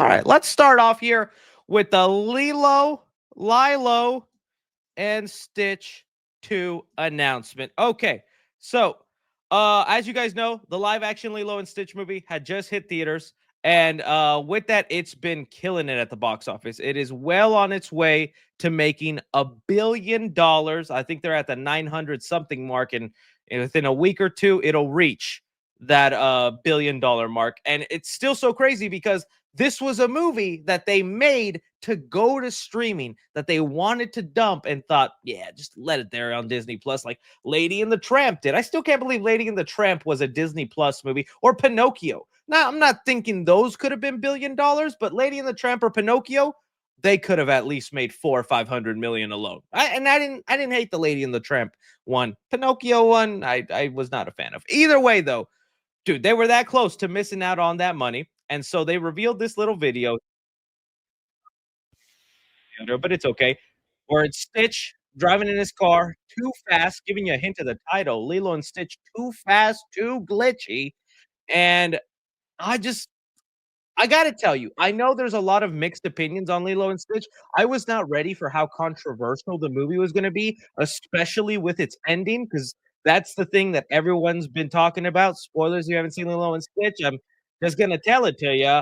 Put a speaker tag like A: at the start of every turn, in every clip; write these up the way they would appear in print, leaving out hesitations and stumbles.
A: All right, let's start off here with the Lilo, and Stitch 2 announcement. Okay, so as you guys know, the live action Lilo and Stitch movie had just hit theaters. And with that, it's been killing it at the box office. It is well on its way to making $1 billion. I think they're at the 900 something mark, and within a week or two, it'll reach that $1 billion mark. And it's still so crazy because this was a movie that they made to go to streaming, that they wanted to dump and thought, yeah, just let it there on Disney Plus, like Lady and the Tramp did. I still can't believe Lady and the Tramp was a Disney Plus movie, or Pinocchio. Now, I'm not thinking those could have been $1 billion, but Lady and the Tramp or Pinocchio, they could have at least made 400 or 500 million alone. I didn't hate the Lady and the Tramp one. Pinocchio one, I was not a fan of. Either way, though, dude, they were that close to missing out on that money. And so they revealed this little video, but it's okay, where it's Stitch driving in his car too fast, giving you a hint of the title, Lilo and Stitch Too Fast, Too Glitchy. And I just I gotta tell you, I know there's a lot of mixed opinions on Lilo and Stitch. I was not ready for how controversial the movie was gonna be, especially with its ending, because that's the thing that everyone's been talking about. Spoilers, if you haven't seen Lilo and Stitch, I'm just gonna tell it to you.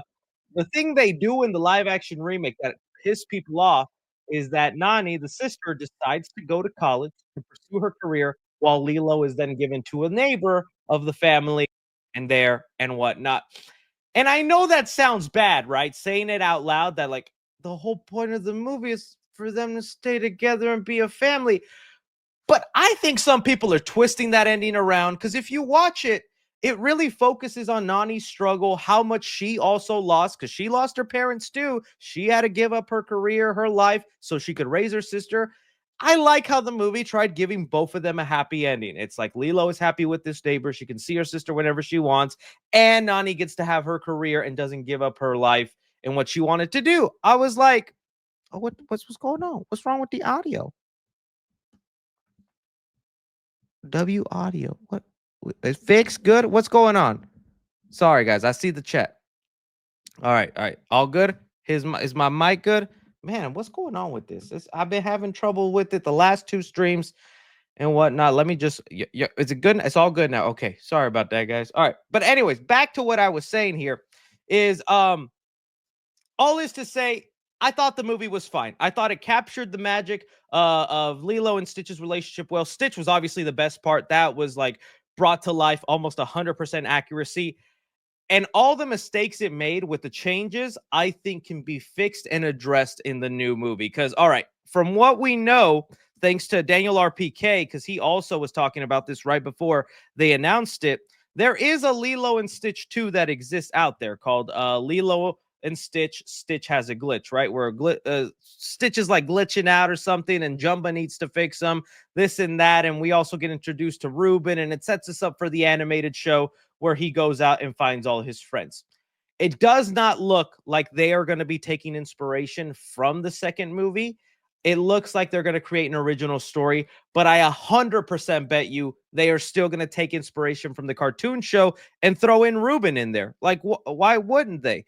A: The thing they do in the live action remake that pissed people off is that Nani, the sister, decides to go to college to pursue her career, while Lilo is then given to a neighbor of the family and there and whatnot. And I know that sounds bad, right? Saying it out loud, that like the whole point of the movie is for them to stay together and be a family. But I think some people are twisting that ending around, because if you watch it, it really focuses on Nani's struggle, how much she also lost, because she lost her parents too. She had to give up her career, her life, so she could raise her sister. I like how the movie tried giving both of them a happy ending. It's like Lilo is happy with this neighbor. She can see her sister whenever she wants, and Nani gets to have her career and doesn't give up her life and what she wanted to do. I was like, oh, what's going on? What's wrong with the audio? W audio. What? Is fixed? Good. What's going on? Sorry, guys. I see the chat. All right. All right. All good. Is my mic good? Man, what's going on with this? I've been having trouble with it the last two streams and whatnot. Let me just. Is it good? It's all good now. Okay. Sorry about that, guys. All right. But anyways, back to what I was saying here. Is all is to say, I thought the movie was fine. I thought it captured the magic of Lilo and Stitch's relationship well. Stitch was obviously the best part. That was like brought to life, almost 100% accuracy. And all the mistakes it made with the changes, I think can be fixed and addressed in the new movie. Because, all right, from what we know, thanks to Daniel RPK, because he also was talking about this right before they announced it, there is a Lilo and Stitch 2 that exists out there called Lilo and Stitch. Stitch has a glitch, right? Where Stitch is like glitching out or something, and Jumba needs to fix them, this and that. And we also get introduced to Ruben, and it sets us up for the animated show where he goes out and finds all his friends. It does not look like they are going to be taking inspiration from the second movie. It looks like they're going to create an original story, but I 100% bet you they are still going to take inspiration from the cartoon show and throw in Ruben in there. Like, why wouldn't they?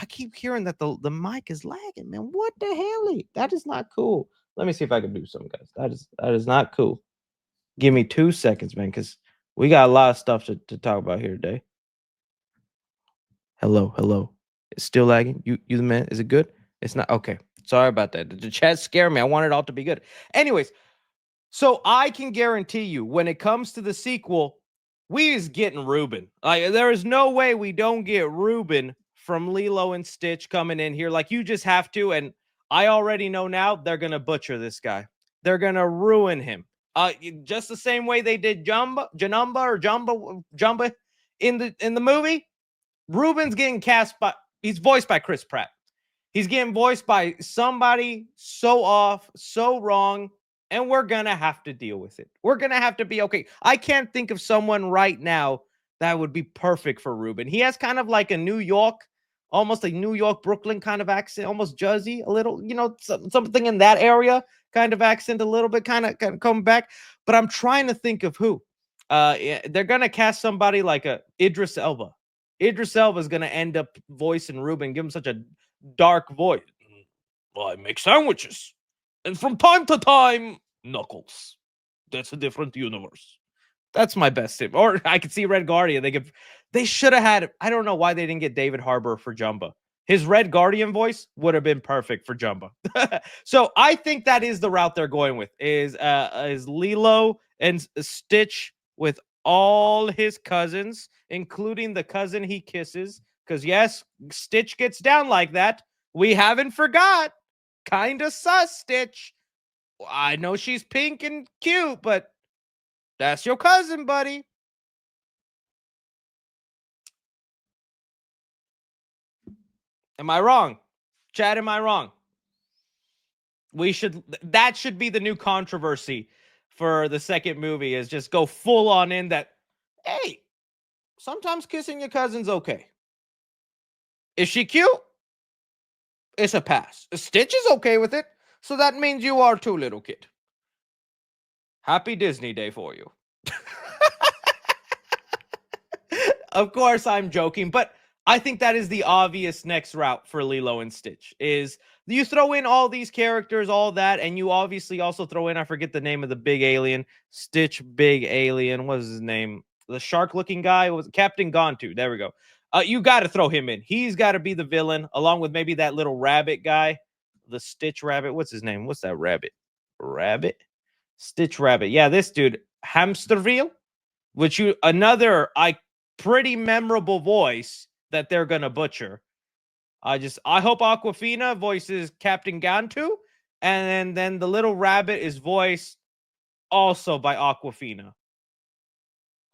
A: I keep hearing that the mic is lagging, man. What the hell? That is not cool. Let me see if I can do something, guys. That is not cool. Give me 2 seconds, man, because we got a lot of stuff to talk about here today. Hello, hello. It's still lagging. You the man. Is it good? It's not okay. Sorry about that. The chat scared me. I want it all to be good. Anyways, so I can guarantee you, when it comes to the sequel, we is getting Ruben. Like, there is no way we don't get Ruben from Lilo and Stitch coming in here. Like, you just have to. And I already know now they're gonna butcher this guy. They're gonna ruin him. Just the same way they did Jumba in the movie. Ruben's getting cast by. He's voiced by Chris Pratt. He's getting voiced by somebody so off, so wrong, and we're going to have to deal with it. We're going to have to be okay. I can't think of someone right now that would be perfect for Ruben. He has kind of like a New York, almost a New York, Brooklyn kind of accent, almost Jersey, a little, something in that area kind of accent, a little bit kind of coming back. But I'm trying to think of who. Yeah, they're going to cast somebody like a Idris Elba. Idris Elba is gonna end up voicing Ruben, give him such a dark voice. Well, I make sandwiches, and from time to time, Knuckles. That's a different universe. That's my best tip. Or I could see Red Guardian. They should have had. I don't know why they didn't get David Harbour for Jumba. His Red Guardian voice would have been perfect for Jumba. So I think that is the route they're going with. Is Lilo and Stitch with all his cousins, including the cousin he kisses. Because yes, Stitch gets down like that. We haven't forgot. Kinda sus, Stitch. I know she's pink and cute, but that's your cousin, buddy. Am I wrong? Chad, am I wrong? That should be the new controversy for the second movie is just go full on in that, hey, sometimes kissing your cousin's okay. Is she cute? It's a pass. Stitch is okay with it. So that means you are too, little kid. Happy Disney Day for you. Of course, I'm joking, but I think that is the obvious next route for Lilo and Stitch is you throw in all these characters, all that, and you obviously also throw in, I forget the name of the big alien, Stitch big alien. What was his name? The shark looking guy was Captain Gontu. There we go. You got to throw him in. He's got to be the villain, along with maybe that little rabbit guy, the Stitch rabbit. What's his name? What's that rabbit? Rabbit? Stitch rabbit. Yeah, this dude, Hamsterville, which you another pretty memorable voice that they're gonna butcher. I hope Aquafina voices Captain Gantu, and then the little rabbit is voiced also by Aquafina.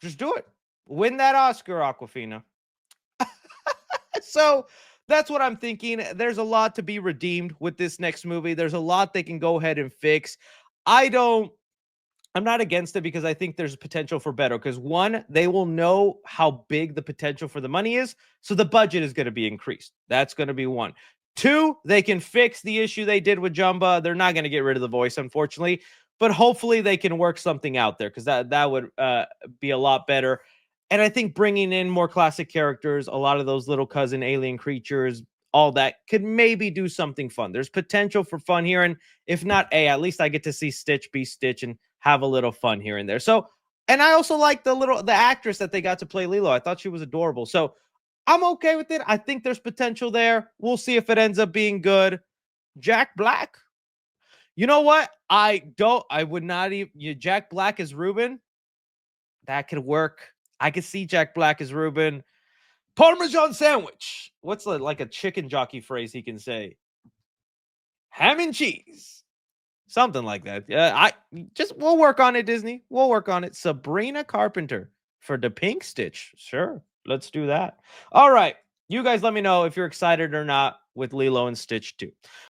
A: Just do it. Win that Oscar, Aquafina. So that's what I'm thinking. There's a lot to be redeemed with this next movie. There's a lot they can go ahead and fix. I don't I'm not against it because I think there's potential for better. Because one, they will know how big the potential for the money is. So the budget is going to be increased. That's going to be one. Two, they can fix the issue they did with Jumba. They're not going to get rid of the voice, unfortunately. But hopefully they can work something out there because that would be a lot better. And I think bringing in more classic characters, a lot of those little cousin alien creatures, all that could maybe do something fun. There's potential for fun here. And if not, at least I get to see Stitch be Stitch and have a little fun here and there. So, and I also like the actress that they got to play Lilo. I thought she was adorable. So I'm okay with it. I think there's potential there. We'll see if it ends up being good. Jack Black. You know what? I would not even Jack Black as Ruben. That could work. I could see Jack Black as Ruben. Parmesan sandwich. What's like a chicken jockey phrase he can say? Ham and cheese. Something like that. We'll work on it, Disney. We'll work on it. Sabrina Carpenter for the Pink Stitch. Sure. Let's do that. All right. You guys let me know if you're excited or not with Lilo and Stitch 2.